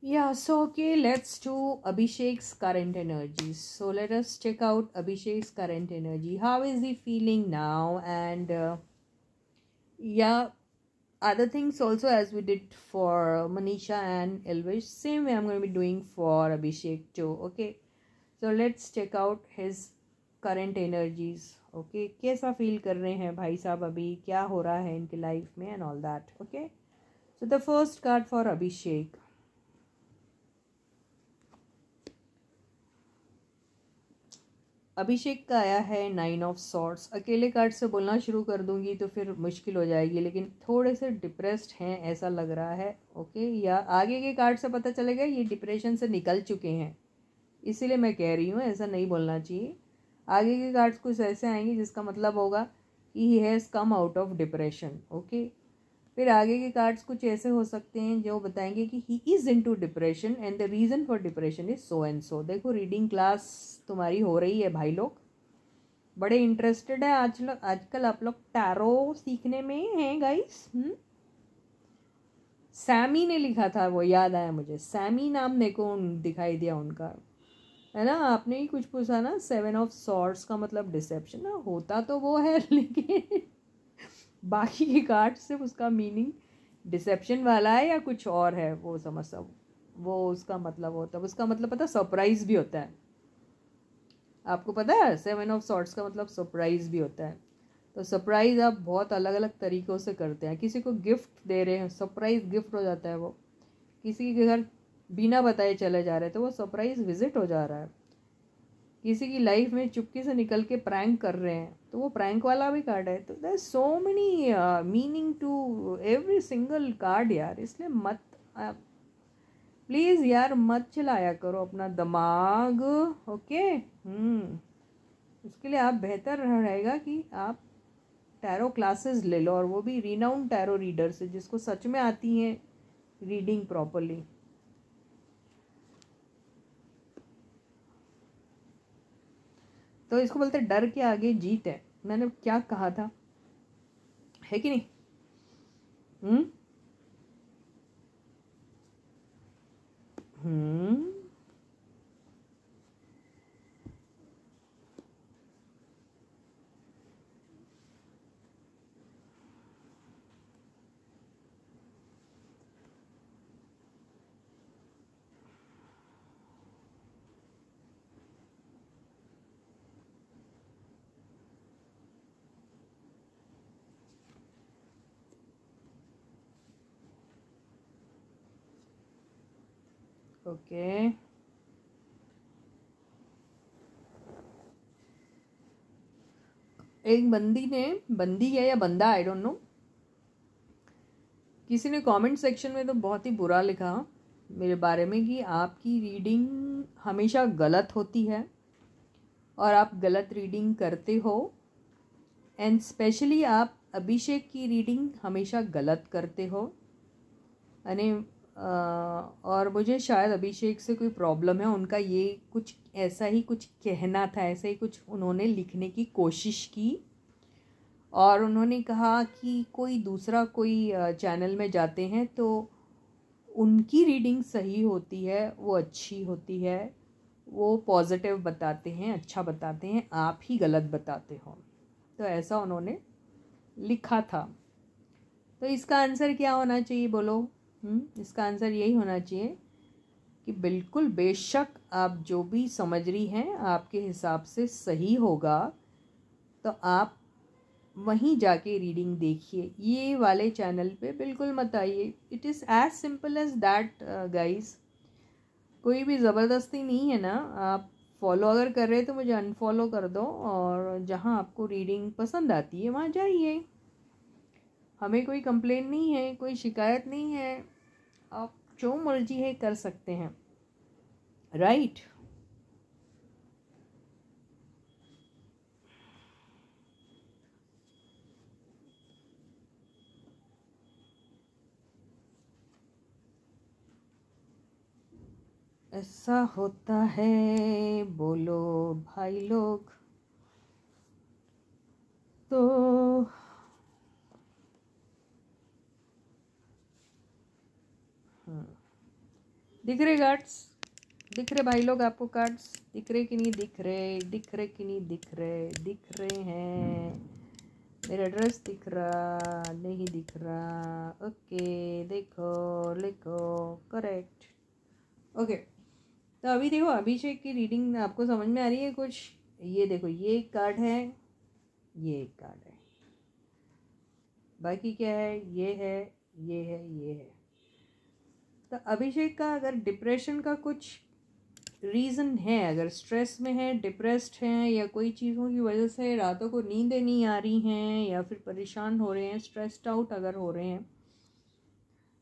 Yeah, so okay, let's do Abhishek's current energies. So let us check out Abhishek's current energy. How is he feeling now? And yeah, other things also, as we did for Manisha and Elvish, same way I'm going to be doing for Abhishek too. Okay, so let's check out his current energies. Okay, कैसा feel कर रहे हैं भाई साहब, अभी क्या हो रहा है इनकी लाइफ में and all that. Okay, so the first card for Abhishek. Abhishek का आया है 9 ऑफ सॉर्ड्स. अकेले कार्ड से बोलना शुरू कर दूंगी तो फिर मुश्किल हो जाएगी, लेकिन थोड़े से डिप्रेस्ड हैं ऐसा लग रहा है. ओके, या आगे के कार्ड से पता चलेगा ये डिप्रेशन से निकल चुके हैं, इसीलिए मैं कह रही हूँ, ऐसा नहीं बोलना चाहिए. आगे के कार्ड्स कुछ ऐसे आएंगे जिसका मतलब होगा कि he has come out of depression. Okay, फिर आगे के कार्ड्स कुछ ऐसे हो सकते हैं जो बताएंगे कि he is into depression and the reason for depression is so and so. देखो, रीडिंग क्लास तुम्हारी हो रही है भाई लोग, बड़े इंटरेस्टेड है आजकल आप लोग टैरो सीखने में हैं गाइस. सैमी ने लिखा था, वो याद आया मुझे, सैमी नाम मेरे को दिखाई दिया उनका, है ना. आपने ही कुछ पूछा ना, 7 ऑफ सॉर्ड्स का मतलब डिसेप्शन ना होता तो वो है, लेकिन बाकी के कार्ड से उसका मीनिंग डिसेप्शन वाला है या कुछ और है वो समझ सब, वो उसका मतलब होता है, उसका मतलब पता, सरप्राइज भी होता है. आपको पता है 7 ऑफ सॉर्ड्स का मतलब सरप्राइज भी होता है. तो सरप्राइज आप बहुत अलग अलग तरीक़ों से करते हैं. किसी को गिफ्ट दे रहे हैं, सरप्राइज गिफ्ट हो जाता है वो. किसी के घर बिना बताए चले जा रहे हैं तो वो सरप्राइज विजिट हो जा रहा है. किसी की लाइफ में चुपके से निकल के प्रैंक कर रहे हैं तो वो प्रैंक वाला भी कार्ड है. तो there so many meaning to every single card यार, इसलिए मत प्लीज़ यार मत चलाया करो अपना दिमाग. ओके, इसके लिए आप बेहतर रहेगा कि आप टैरो क्लासेस ले लो, और वो भी रिनाउंड टैरो रीडर से जिसको सच में आती हैं रीडिंग प्रॉपरली. तो इसको बोलते हैं डर के आगे जीत है. मैंने क्या कहा था, है कि नहीं? हम्म हम्म ओके, एक बंदी है या बंदा, आई डोंट नो, किसी ने कमेंट सेक्शन में तो बहुत ही बुरा लिखा मेरे बारे में कि आपकी रीडिंग हमेशा गलत होती है और आप गलत रीडिंग करते हो, एंड स्पेशली आप अभिषेक की रीडिंग हमेशा गलत करते हो. यानी और मुझे शायद अभिषेक से कोई प्रॉब्लम है, उनका ये कुछ ऐसा ही कुछ कहना था, ऐसा ही कुछ उन्होंने लिखने की कोशिश की. और उन्होंने कहा कि कोई दूसरा कोई चैनल में जाते हैं तो उनकी रीडिंग सही होती है, वो अच्छी होती है, वो पॉजिटिव बताते हैं, अच्छा बताते हैं, आप ही गलत बताते हो. तो ऐसा उन्होंने लिखा था. तो इसका आंसर क्या होना चाहिए बोलो? इसका आंसर यही होना चाहिए कि बिल्कुल बेशक आप जो भी समझ रही हैं आपके हिसाब से सही होगा, तो आप वहीं जाके रीडिंग देखिए, ये वाले चैनल पे बिल्कुल मत आइए. It is as simple as that guys. कोई भी ज़बरदस्ती नहीं है ना. आप फॉलो अगर कर रहे हैं तो मुझे अनफॉलो कर दो, और जहाँ आपको रीडिंग पसंद आती है वहाँ जाइए. हमें कोई कंप्लेन नहीं है, कोई शिकायत नहीं है. आप जो मर्जी है कर सकते हैं, राइट? ऐसा होता है, बोलो भाई लोग. तो दिख रहे कार्ड्स? दिख रहे भाई लोग आपको कार्ड्स? दिख रहे कि नहीं दिख रहे? दिख रहे कि नहीं दिख रहे? दिख रहे हैं। मेरा एड्रेस दिख रहा नहीं? दिख रहा? ओके, देखो लिखो करेक्ट। ओके, तो अभी देखो अभिषेक की रीडिंग आपको समझ में आ रही है कुछ? ये देखो, ये एक कार्ड है, ये एक कार्ड है, बाकी क्या है? ये है, ये है, ये है। तो अभिषेक का अगर डिप्रेशन का कुछ रीज़न है, अगर स्ट्रेस में है, डिप्रेस्ड हैं, या कोई चीज़ों की वजह से रातों को नींदें नहीं आ रही हैं, या फिर परेशान हो रहे हैं, स्ट्रेस्ड आउट अगर हो रहे हैं,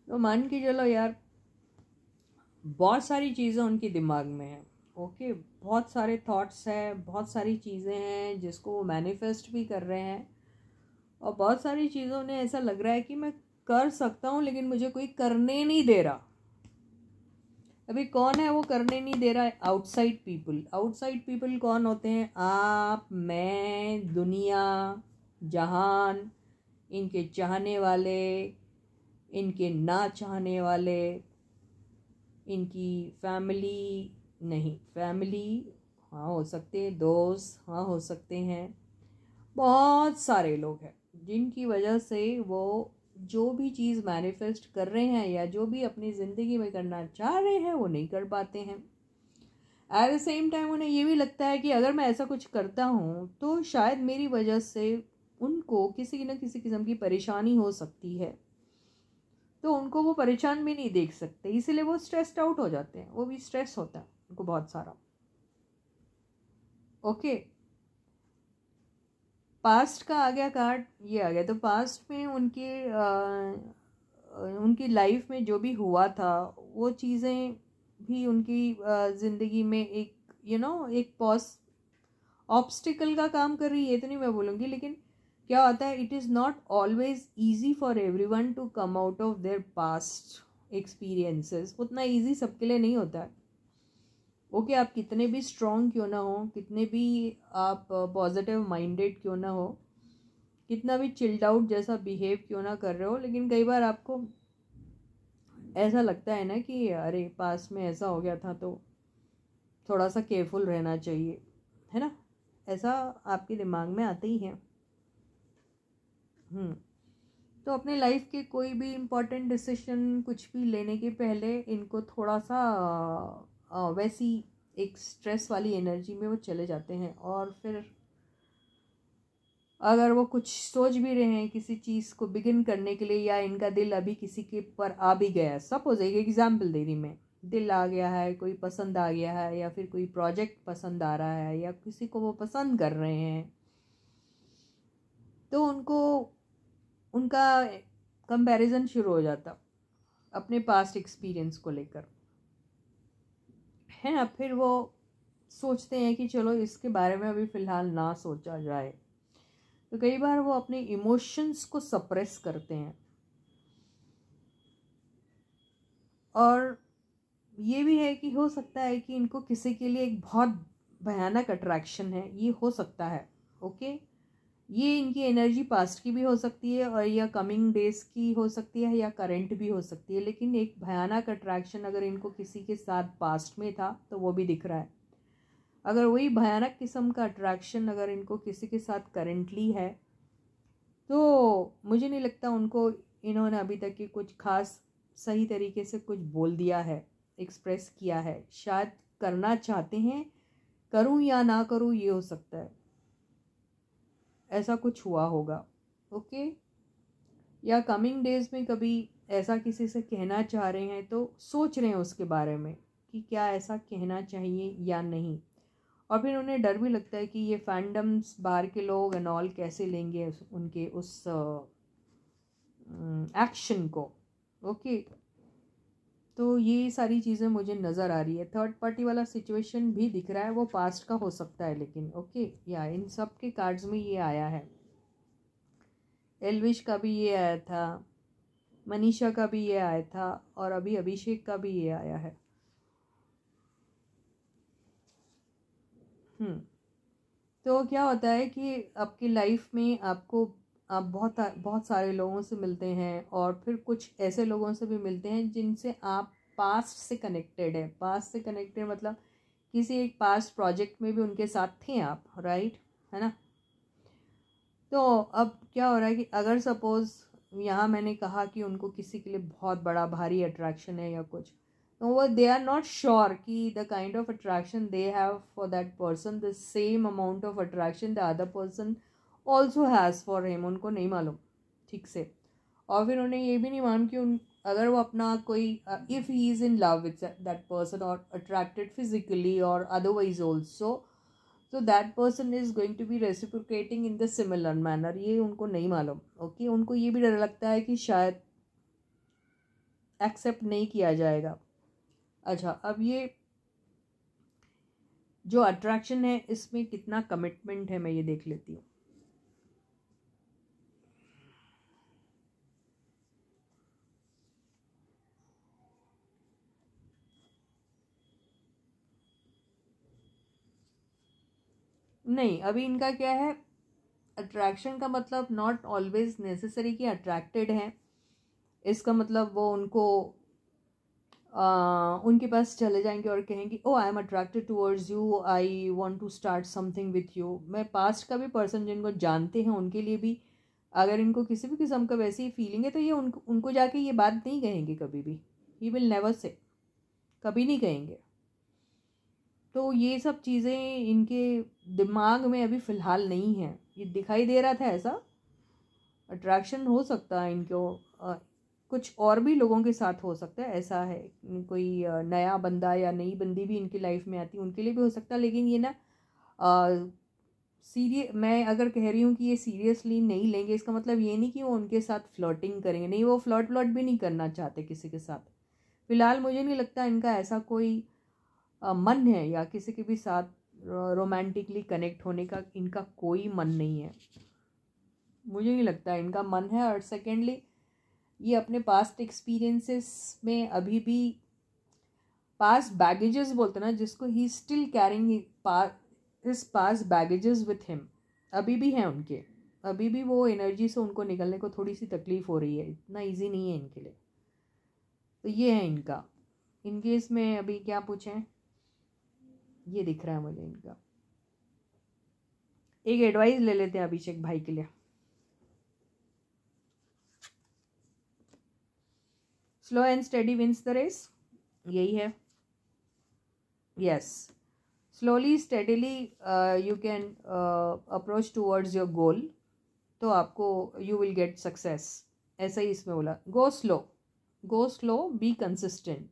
तो मान के चलो यार बहुत सारी चीज़ें उनके दिमाग में हैं। ओके, बहुत सारे थॉट्स हैं, बहुत सारी चीज़ें हैं जिसको वो मैनिफेस्ट भी कर रहे हैं, और बहुत सारी चीज़ों ने ऐसा लग रहा है कि मैं कर सकता हूँ लेकिन मुझे कोई करने नहीं दे रहा। अभी कौन है वो करने नहीं दे रहा है? Outside people. आउटसाइड पीपल कौन होते हैं? आप, मैं, दुनिया, जहान, इनके चाहने वाले, इनके ना चाहने वाले, इनकी फैमिली, नहीं फैमिली हाँ हो सकते हैं, दोस्त हाँ हो सकते हैं, बहुत सारे लोग हैं जिनकी वजह से वो जो भी चीज़ मैनिफेस्ट कर रहे हैं या जो भी अपनी ज़िंदगी में करना चाह रहे हैं वो नहीं कर पाते हैं। एट द सेम टाइम उन्हें ये भी लगता है कि अगर मैं ऐसा कुछ करता हूँ तो शायद मेरी वजह से उनको किसी न किसी किस्म की परेशानी हो सकती है, तो उनको वो परेशान भी नहीं देख सकते, इसीलिए वो स्ट्रेस्ड आउट हो जाते हैं। वो भी स्ट्रेस होता है उनको बहुत सारा। ओके, पास्ट का आ गया कार्ड, ये आ गया। तो पास्ट में उनकी लाइफ में जो भी हुआ था वो चीज़ें भी उनकी ज़िंदगी में एक एक ऑब्स्टिकल का काम कर रही है, ये तो नहीं मैं बोलूँगी, लेकिन क्या होता है, it is not always easy for everyone to come out of their past experiences. उतना ईजी सबके लिए नहीं होता है। ओके, आप कितने भी स्ट्रॉन्ग क्यों ना हो, कितने भी आप पॉजिटिव माइंडेड क्यों ना हो, कितना भी चिल्ड आउट जैसा बिहेव क्यों ना कर रहे हो, लेकिन कई बार आपको ऐसा लगता है ना कि अरे पास में ऐसा हो गया था तो थोड़ा सा केयरफुल रहना चाहिए, है ना? ऐसा आपके दिमाग में आते ही हैं। तो अपने लाइफ के कोई भी इम्पोर्टेंट डिसीजन कुछ भी लेने के पहले इनको थोड़ा सा वैसी एक स्ट्रेस वाली एनर्जी में वो चले जाते हैं, और फिर अगर वो कुछ सोच भी रहे हैं किसी चीज़ को बिगिन करने के लिए, या इनका दिल अभी किसी के पर आ भी गया है, सपोज एक एग्जाम्पल दे रही मैं, दिल आ गया है, कोई पसंद आ गया है, या फिर कोई प्रोजेक्ट पसंद आ रहा है, या किसी को वो पसंद कर रहे हैं, तो उनको उनका कंपैरिजन शुरू हो जाता अपने पास्ट एक्सपीरियंस को लेकर, है ना? फिर वो सोचते हैं कि चलो इसके बारे में अभी फ़िलहाल ना सोचा जाए। तो कई बार वो अपने इमोशंस को सप्रेस करते हैं, और ये भी है कि हो सकता है कि इनको किसी के लिए एक बहुत भयानक अट्रैक्शन है, ये हो सकता है। ओके, ये इनकी एनर्जी पास्ट की भी हो सकती है, और या कमिंग डेज की हो सकती है, या करंट भी हो सकती है, लेकिन एक भयानक अट्रैक्शन अगर इनको किसी के साथ पास्ट में था तो वो भी दिख रहा है। अगर वही भयानक किस्म का अट्रैक्शन अगर इनको किसी के साथ करेंटली है, तो मुझे नहीं लगता उनको इन्होंने अभी तक की कुछ खास सही तरीके से कुछ बोल दिया है, एक्सप्रेस किया है। शायद करना चाहते हैं, करूं या ना करूं ये हो सकता है, ऐसा कुछ हुआ होगा। ओके, या कमिंग डेज में कभी ऐसा किसी से कहना चाह रहे हैं तो सोच रहे हैं उसके बारे में कि क्या ऐसा कहना चाहिए या नहीं, और फिर उन्हें डर भी लगता है कि ये फैंडम्स बाहर के लोग एंड ऑल कैसे लेंगे उनके उस एक्शन को। ओके, तो ये सारी चीज़ें मुझे नज़र आ रही है। थर्ड पार्टी वाला सिचुएशन भी दिख रहा है, वो पास्ट का हो सकता है, लेकिन ओके या इन सब के कार्ड्स में ये आया है। एलविश का भी ये आया था, मनीषा का भी ये आया था, और अभी अभिषेक का भी ये आया है। तो क्या होता है कि आपकी लाइफ में आप बहुत सारे लोगों से मिलते हैं, और फिर कुछ ऐसे लोगों से भी मिलते हैं जिनसे आप पास्ट से कनेक्टेड है। पास्ट से कनेक्टेड मतलब किसी एक पास्ट प्रोजेक्ट में भी उनके साथ थे आप, राइट, है ना। तो अब क्या हो रहा है कि अगर सपोज़ यहाँ मैंने कहा कि उनको किसी के लिए बहुत बड़ा भारी अट्रैक्शन है या कुछ, तो वो दे आर नॉट श्योर कि the kind of attraction they have for that person the same amount of attraction the other person also has for him. उनको नहीं मालूम ठीक से। और फिर उन्हें ये भी नहीं मालूम कि उन अगर वो अपना कोई if he is in love with that person और अट्रैक्टेड फिजिकली और otherwise also, so that person is going to be reciprocating in the similar manner। ये उनको नहीं मालूम। ओके, उनको ये भी डर लगता है कि शायद एक्सेप्ट नहीं किया जाएगा। अच्छा, अब ये जो अट्रैक्शन है इसमें कितना कमिटमेंट है मैं ये देख लेती हूँ। नहीं, अभी इनका क्या है, अट्रैक्शन का मतलब नॉट ऑलवेज नेसेसरी कि अट्रैक्टेड हैं। इसका मतलब वो उनको उनके पास चले जाएंगे और कहेंगे oh I am attracted towards you, I want to start something with you. मैं पास्ट का भी पर्सन जिनको जानते हैं उनके लिए भी अगर इनको किसी भी किस्म का वैसी फीलिंग है तो ये उनको जाके ये बात नहीं कहेंगे कभी भी। ही विल नेवर से, कभी नहीं कहेंगे। तो ये सब चीज़ें इनके दिमाग में अभी फ़िलहाल नहीं है। ये दिखाई दे रहा था ऐसा अट्रैक्शन हो सकता है इनको कुछ और भी लोगों के साथ हो सकता है, ऐसा है कोई नया बंदा या नई बंदी भी इनकी लाइफ में आती है उनके लिए भी हो सकता है। लेकिन ये ना मैं अगर कह रही हूँ कि ये सीरियसली नहीं लेंगे, इसका मतलब ये नहीं कि वो उनके साथ फ्लर्टिंग करेंगे, नहीं, वो फ्लर्ट भी नहीं करना चाहते किसी के साथ। फ़िलहाल मुझे नहीं लगता इनका ऐसा कोई मन है या किसी के भी साथ रोमांटिकली कनेक्ट होने का इनका कोई मन नहीं है। मुझे नहीं लगता इनका मन है। और सेकेंडली ये अपने पास्ट एक्सपीरियंसेस में अभी भी पास्ट बैगेजेस बोलते ना जिसको, he still carrying his past baggages with him, अभी भी हैं उनके। अभी भी वो एनर्जी से उनको निकलने को थोड़ी सी तकलीफ़ हो रही है, इतना इजी नहीं है इनके लिए। तो ये है इनका। इनके इसमें अभी क्या पूछें, ये दिख रहा है मुझे इनका। एक एडवाइस ले लेते हैं अभिषेक भाई के लिए। Slow and steady wins the race, यही है। Yes, slowly steadily you can approach towards your goal, तो आपको यू विल गेट सक्सेस। ऐसा ही इसमें बोला, go slow, be consistent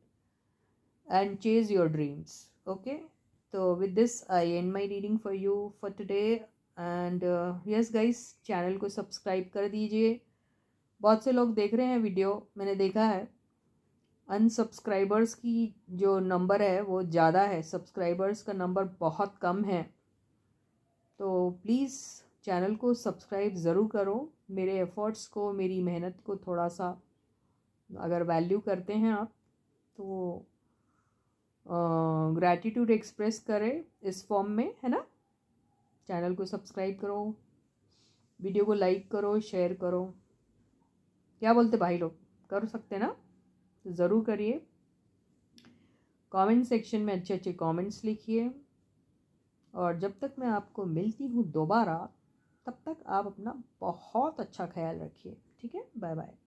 and chase your dreams. Okay, तो with this I end my reading for you for today. And yes guys, channel को subscribe कर दीजिए। बहुत से लोग देख रहे हैं वीडियो, मैंने देखा है अनसब्सक्राइबर्स की जो नंबर है वो ज़्यादा है, सब्सक्राइबर्स का नंबर बहुत कम है। तो प्लीज़ चैनल को सब्सक्राइब ज़रूर करो। मेरे एफ़र्ट्स को, मेरी मेहनत को थोड़ा सा अगर वैल्यू करते हैं आप तो ग्रैटिट्यूड एक्सप्रेस करें इस फॉर्म में, है ना। चैनल को सब्सक्राइब करो, वीडियो को लाइक करो, शेयर करो। क्या बोलते भाई लोग, कर सकते ना, तो ज़रूर करिए। कमेंट सेक्शन में अच्छे अच्छे कमेंट्स लिखिए। और जब तक मैं आपको मिलती हूँ दोबारा, तब तक आप अपना बहुत अच्छा ख्याल रखिए। ठीक है, बाय बाय।